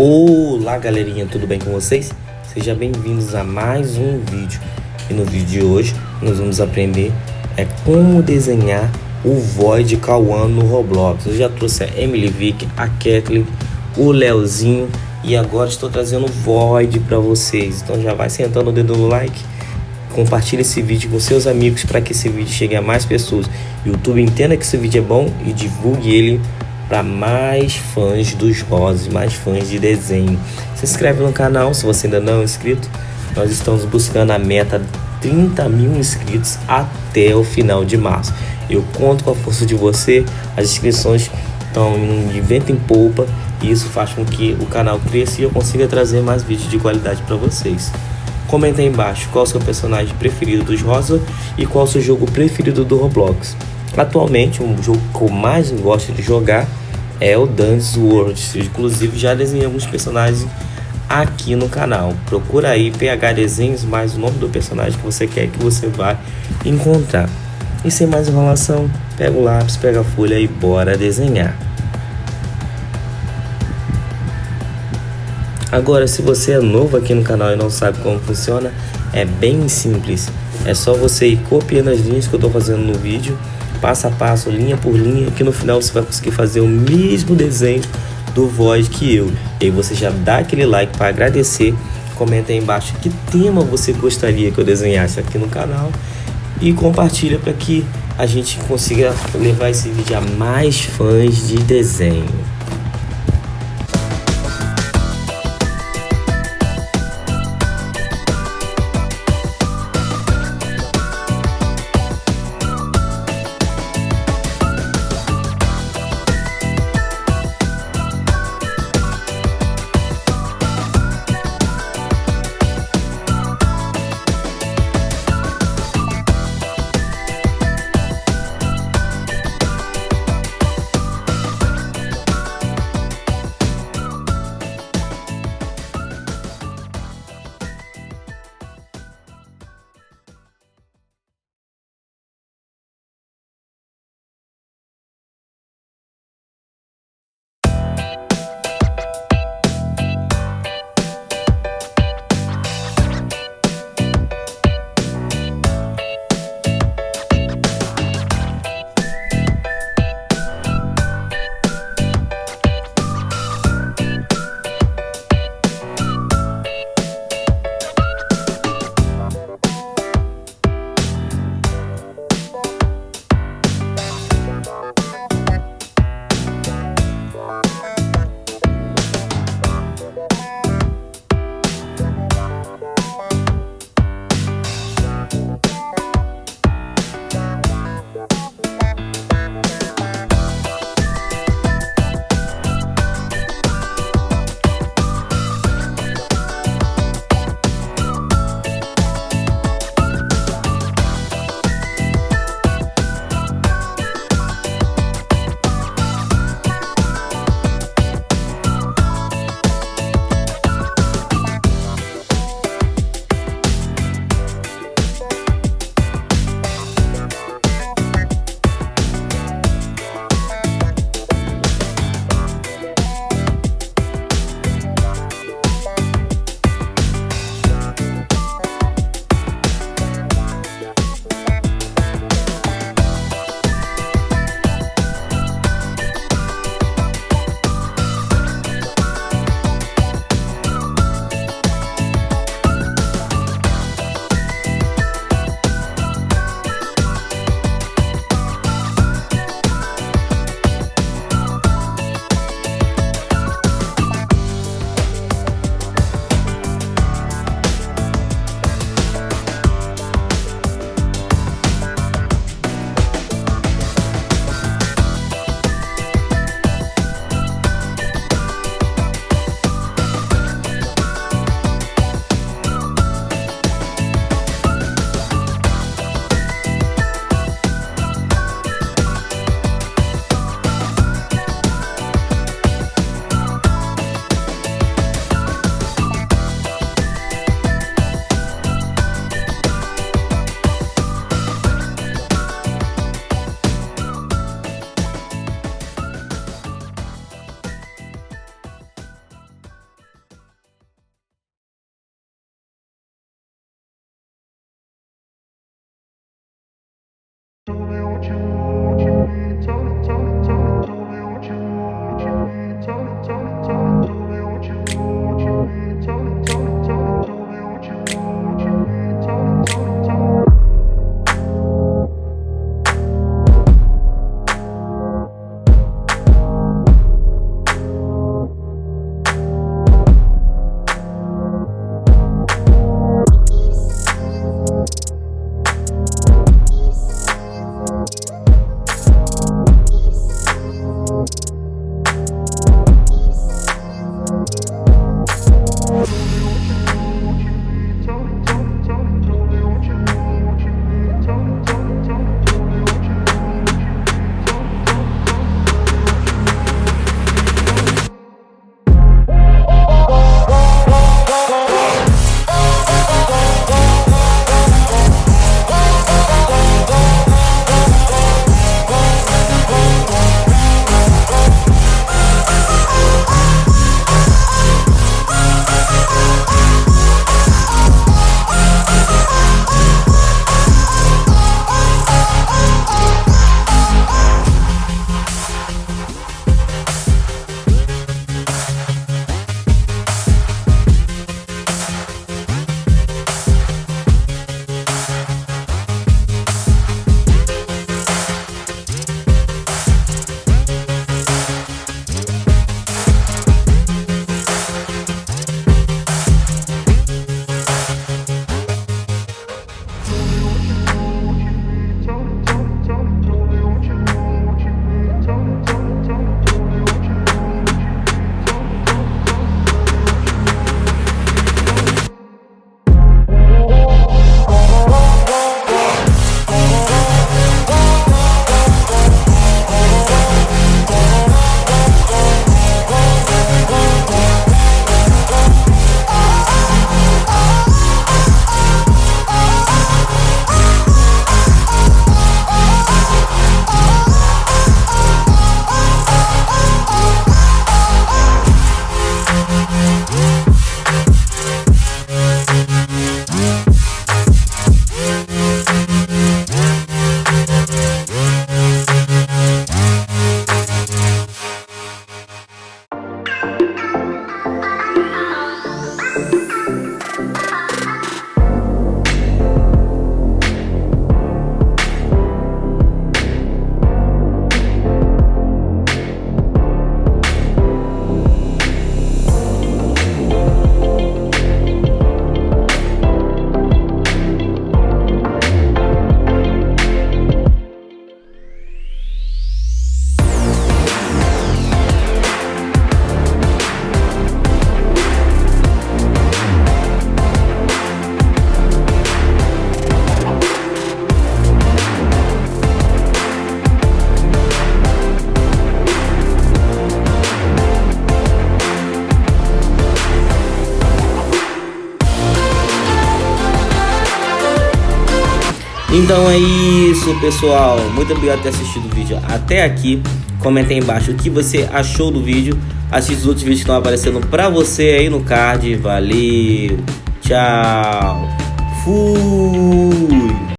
Olá galerinha, tudo bem com vocês? Sejam bem-vindos a mais um vídeo. E no vídeo de hoje nós vamos aprender como desenhar o Void Cauan no Roblox. Eu já trouxe a Emily Vick, a Kathleen, o Leozinho e agora estou trazendo o Void para vocês. Então já vai sentando o dedo no like, compartilhe esse vídeo com seus amigos para que esse vídeo chegue a mais pessoas. O YouTube entenda que esse vídeo é bom e divulgue ele para mais fãs dos rosas, mais fãs de desenho. Se inscreve no canal se você ainda não é inscrito. Nós estamos buscando a meta de 30 mil inscritos até o final de março. Eu conto com a força de você. As inscrições estão de vento em polpa e isso faz com que o canal cresça e eu consiga trazer mais vídeos de qualidade para vocês. Comenta aí embaixo qual é o seu personagem preferido dos rosa e qual é o seu jogo preferido do Roblox. Atualmente, o jogo que eu mais gosto de jogar é o Dance World. Inclusive, já desenhei alguns personagens aqui no canal. Procura aí PH Desenhos mais o nome do personagem que você quer que você vai encontrar. E sem mais enrolação, pega o lápis, pega a folha e bora desenhar. Agora, se você é novo aqui no canal e não sabe como funciona, é bem simples. É só você ir copiando as linhas que eu estou fazendo no vídeo, passo a passo, linha por linha, que no final você vai conseguir fazer o mesmo desenho do Void que eu. E aí você já dá aquele like para agradecer, comenta aí embaixo que tema você gostaria que eu desenhasse aqui no canal e compartilha para que a gente consiga levar esse vídeo a mais fãs de desenho. Então é isso, pessoal. Muito obrigado por ter assistido o vídeo até aqui. Comenta aí embaixo o que você achou do vídeo. Assista os outros vídeos que estão aparecendo pra você aí no card. Valeu, tchau.